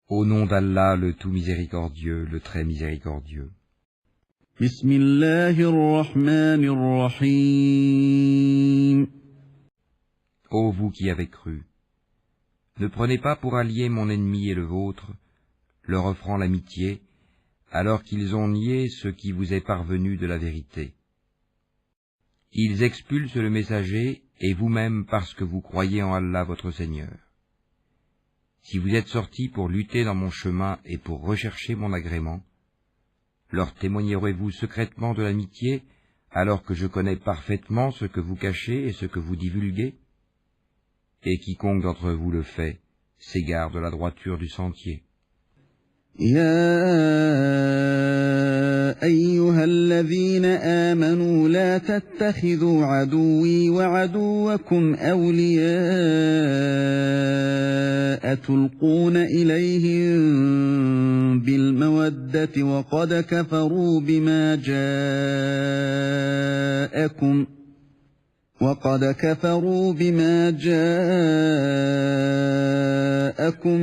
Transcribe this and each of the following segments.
Au nom d'Allah, le tout miséricordieux, le très miséricordieux. Bismillahirrahmanirrahim. Ô vous qui avez cru, ne prenez pas pour alliés mon ennemi et le vôtre, leur offrant l'amitié, alors qu'ils ont nié ce qui vous est parvenu de la vérité. Ils expulsent le messager et vous-même parce que vous croyez en Allah votre Seigneur. Si vous êtes sortis pour lutter dans mon chemin et pour rechercher mon agrément, leur témoignerez-vous secrètement de l'amitié, alors que je connais parfaitement ce que vous cachez et ce que vous divulguez? Et quiconque d'entre vous le fait, s'égare de la droiture du sentier. يا أيها الذين آمنوا لا تتخذوا عدوي وعدوكم أولياء تلقون إليهم بالمودة وقد كفروا بما جاءكم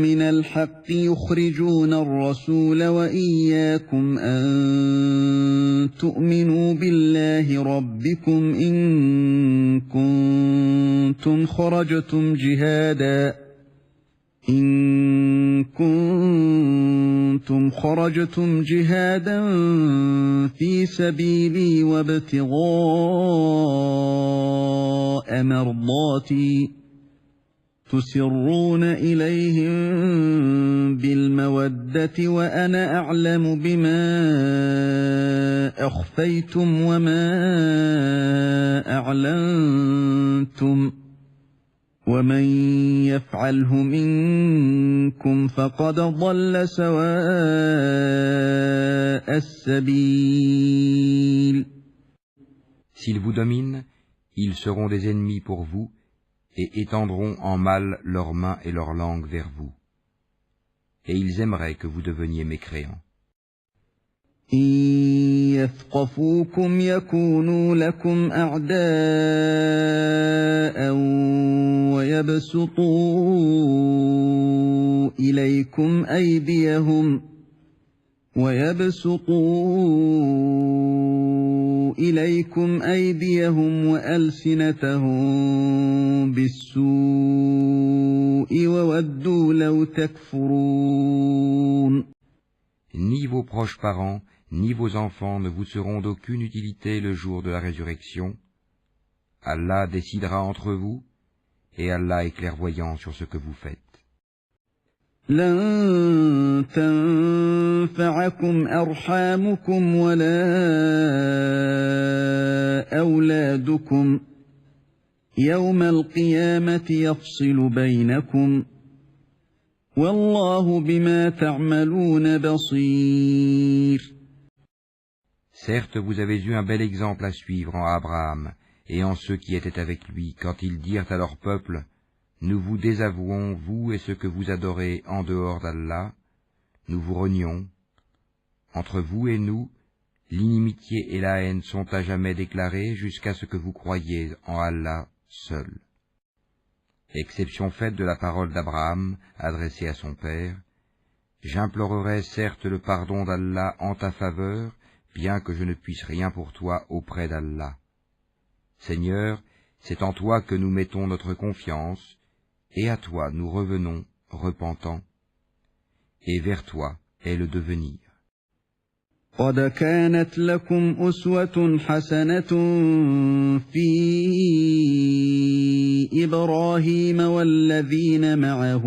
من الحق يخرجون الرسول وإياكم أن تؤمنوا بالله ربكم إن كنتم خرجتم جهادا في سبيلي وابتغاء مرضاتي تسرون إليهم بالمودة وأنا أعلم بما أخفيتم وما أعلنتم ومن يفعله منكم فقد ضل سواء السبيل. S'ils vous dominent, ils seront des ennemis pour vous et étendront en mal leurs mains et leurs langues vers vous. Et ils aimeraient que vous deveniez mécréants. إن يثقفوكم يكونوا لكم أعداء ويبسطوا إليكم أيديهم وألسنتهم بالسوء وودوا لو تكفرون. Ni vos proches parents, ni vos enfants ne vous seront d'aucune utilité le jour de la résurrection. Allah décidera entre vous, et Allah est clairvoyant sur ce que vous faites. لن تنفعكم أرحامكم ولا أولادكم يوم القيامة يفصل بينكم والله بما تعملون بصير. Certes, vous avez eu un bel exemple à suivre en Abraham et en ceux qui étaient avec lui, quand ils dirent à leur peuple, « Nous vous désavouons, vous et ce que vous adorez en dehors d'Allah, nous vous renions. Entre vous et nous, l'inimitié et la haine sont à jamais déclarées jusqu'à ce que vous croyiez en Allah seul. » Exception faite de la parole d'Abraham adressée à son père, « J'implorerai certes le pardon d'Allah en ta faveur, bien que je ne puisse rien pour toi auprès d'Allah. Seigneur, c'est en toi que nous mettons notre confiance, et à toi nous revenons, repentants, et vers toi est le devenir. قد كانت لكم أسوة حسنة في إبراهيم والذين معه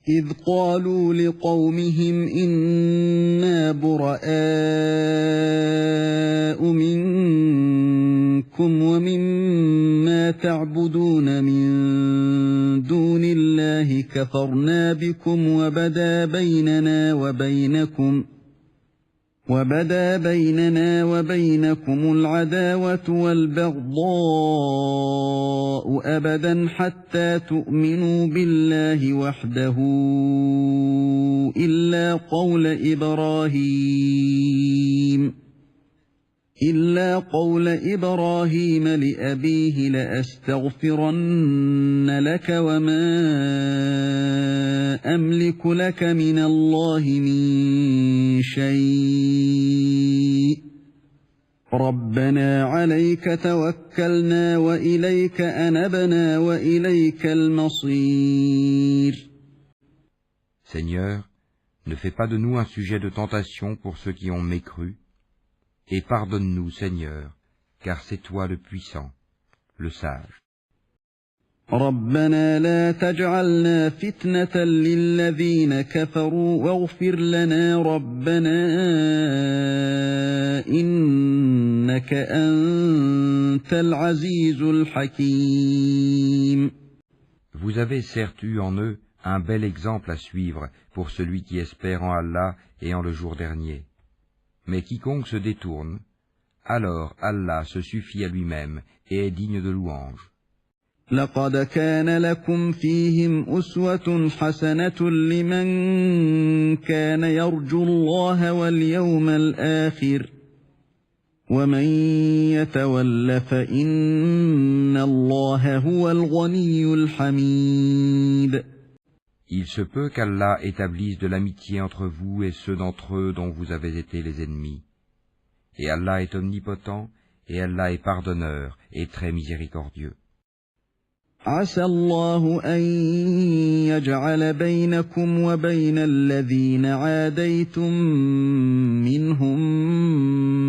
إذ قالوا لقومهم إنا براء منكم ومما تعبدون من دون الله كفرنا بكم وبدا بيننا وبينكم العداوة والبغضاء أبدا حتى تؤمنوا بالله وحده إلا قول إلا قول إبراهيم لأبيه لأستغفرن لك وما أملك لك من الله من شيء ربنا عليك توكلنا وإليك أنبنا وإليك المصير. Seigneur, ne fais pas de nous un sujet de tentation pour ceux qui ont mécru, et pardonne-nous, Seigneur, car c'est toi le puissant, le sage. ربنا لا تجعلنا فتنة للذين كفروا واغفر لنا ربنا إنك أنت العزيز الحكيم. Vous avez certes eu en eux un bel exemple à suivre pour celui qui espère en Allah et en le jour dernier. Mais quiconque se détourne, alors Allah se suffit à lui-même et est digne de louange. لقد كان لكم فيهم أسوة حسنة لمن كان يرجو الله واليوم الآخر ومن يتول فإن الله هو الغني الحميد. Il se peut qu'Allah établisse de l'amitié entre vous et ceux d'entre eux dont vous avez été les ennemis. Et Allah est omnipotent, et Allah est pardonneur et très miséricordieux. عسى الله أن يجعل بينكم وبين الذين عاديتم منهم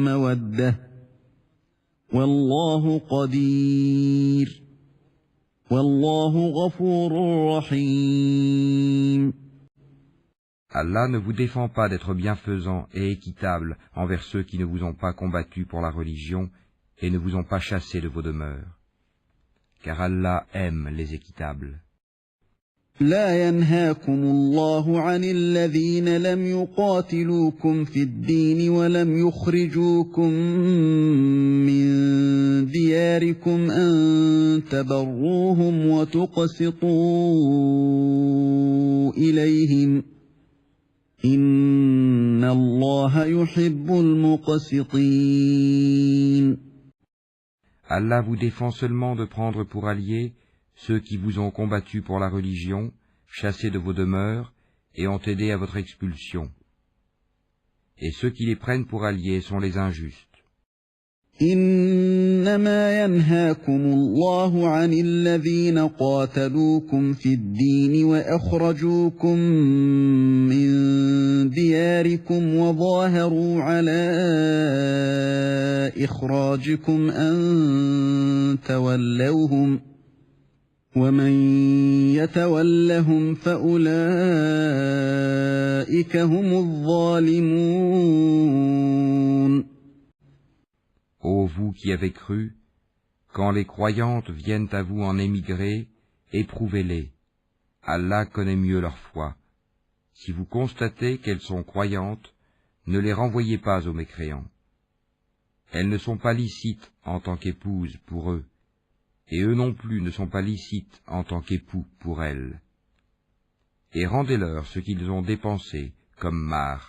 مودة والله قدير والله غفور رحيم. Allah ne vous défend pas d'être bienfaisant et équitable envers ceux qui ne vous ont pas combattu pour la religion et ne vous ont pas chassé de vos demeures. Car Allah aime les équitables. لا ينهاكم الله عن الذين لم يقاتلوكم في الدين ولم يخرجوكم من دياركم أن تبروهم وتقسطوا إليهم إن الله يحب المقسطين. Allah vous défend seulement de prendre pour alliés ceux qui vous ont combattu pour la religion, chassés de vos demeures, et ont aidé à votre expulsion. Et ceux qui les prennent pour alliés sont les injustes. إنما ينهاكم الله عن الذين قاتلوكم في الدين وأخرجوكم من دياركم وظاهروا على إخراجكم أن تولوهم ومن يتولهم فأولئك هم الظالمون. Ô vous qui avez cru, quand les croyantes viennent à vous en émigrer, éprouvez-les. Allah connaît mieux leur foi. Si vous constatez qu'elles sont croyantes, ne les renvoyez pas aux mécréants. Elles ne sont pas licites en tant qu'épouses pour eux, et eux non plus ne sont pas licites en tant qu'époux pour elles. Et rendez-leur ce qu'ils ont dépensé comme marre.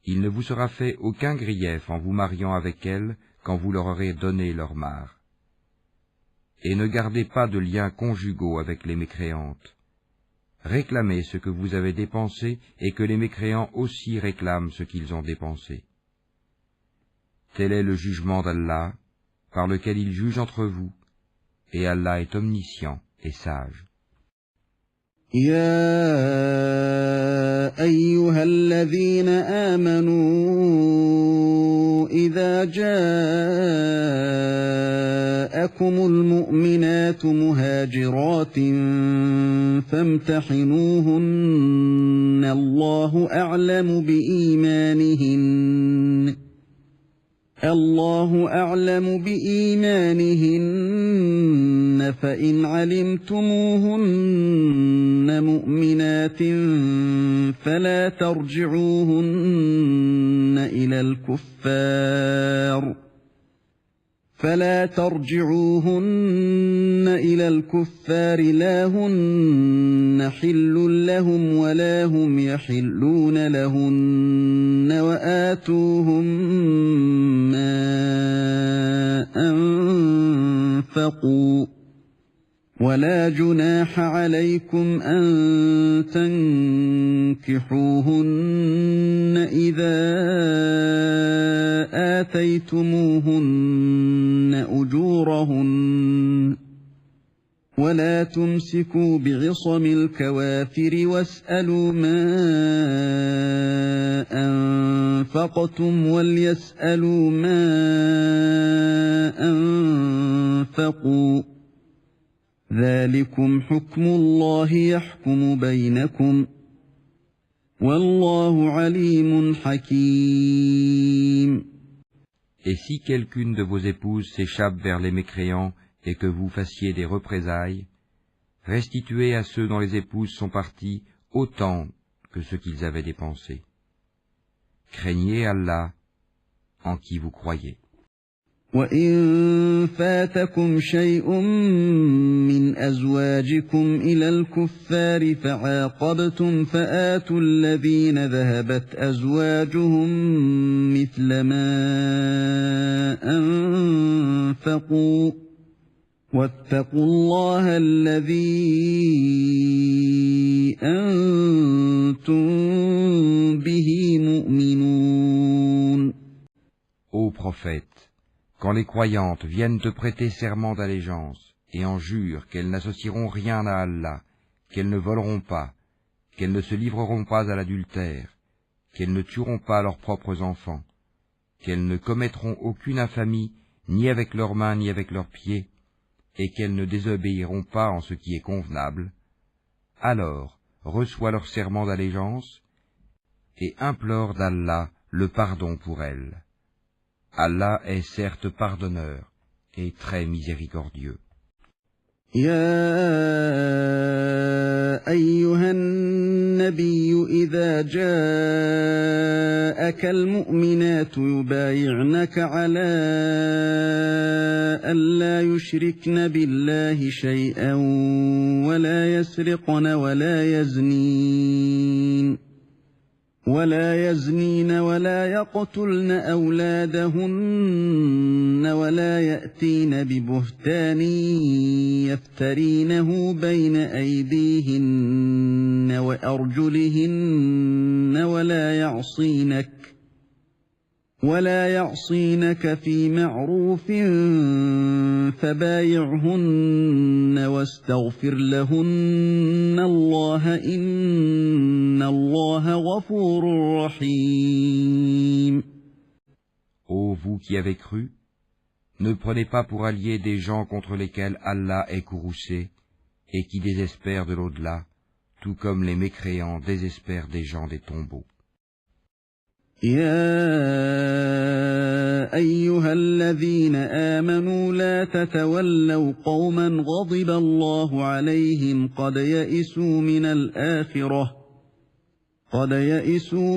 Il ne vous sera fait aucun grief en vous mariant avec elles quand vous leur aurez donné leur marre. Et ne gardez pas de liens conjugaux avec les mécréantes. Réclamez ce que vous avez dépensé et que les mécréants aussi réclament ce qu'ils ont dépensé. Tel est le jugement d'Allah, par lequel il juge entre vous, et Allah est omniscient et sage. يا أيها الذين آمنوا إذا جاءكم المؤمنات مهاجرات فامتحنوهن الله أعلم بإيمانهن فإن علمتموهن مؤمنات فلا ترجعوهن إلى الكفار فلا ترجعوهن إلى الكفار لا هن حل لهم ولا هم يحلون لهن وآتوهم ما أنفقوا ولا جناح عليكم أن تنكحوهن إذا آتيتموهن أجورهن ولا تمسكوا بعصم الكوافر واسألوا ما أنفقتم وليسألوا ما أنفقوا ذلكم حكم الله يحكم بينكم والله عليم حكيم. Et si quelqu'une de vos épouses s'échappe vers les mécréants et que vous fassiez des représailles, restituez à ceux dont les épouses sont parties autant que ce qu'ils avaient dépensé. Craignez Allah en qui vous croyez. وَإِن فَاتَكُمْ شَيْءٌ مِّنْ أَزْوَاجِكُمْ إِلَى الْكُفَّارِ فَعَاقَبْتُمْ فَآتُوا الَّذِينَ ذَهَبَتْ أَزْوَاجُهُم مِّثْلَ مَا أَنفَقُوا وَاتَّقُوا اللَّهَ الَّذِي أَنتُم بِهِ مُؤْمِنُونَ. Ô prophète, quand les croyantes viennent te prêter serment d'allégeance et en jurent qu'elles n'associeront rien à Allah, qu'elles ne voleront pas, qu'elles ne se livreront pas à l'adultère, qu'elles ne tueront pas leurs propres enfants, qu'elles ne commettront aucune infamie ni avec leurs mains ni avec leurs pieds, et qu'elles ne désobéiront pas en ce qui est convenable, alors reçois leur serment d'allégeance et implore d'Allah le pardon pour elles. Allah est certes pardonneur et très miséricordieux. يا أيها النبي إذا جاءك المؤمنات يبايعنك على ألا يشركن بالله شيئا ولا يسرقن ولا يزنين ولا يقتلن أولادهن ولا يأتين ببهتان يفترينه بين أيديهن وأرجلهن ولا يعصينك في معروف فبايعهن واستغفر لهن الله إن الله غفور رحيم. Ô vous qui avez cru, ne prenez pas pour alliés des gens contre lesquels Allah est courroucé et qui désespèrent de l'au-delà, tout comme les mécréants désespèrent des gens des tombeaux. يا أيها الذين آمنوا لا تتولوا قوما غضب الله عليهم قد يئسوا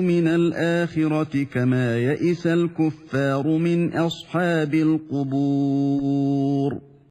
من الآخرة كما يئس الكفار من أصحاب القبور.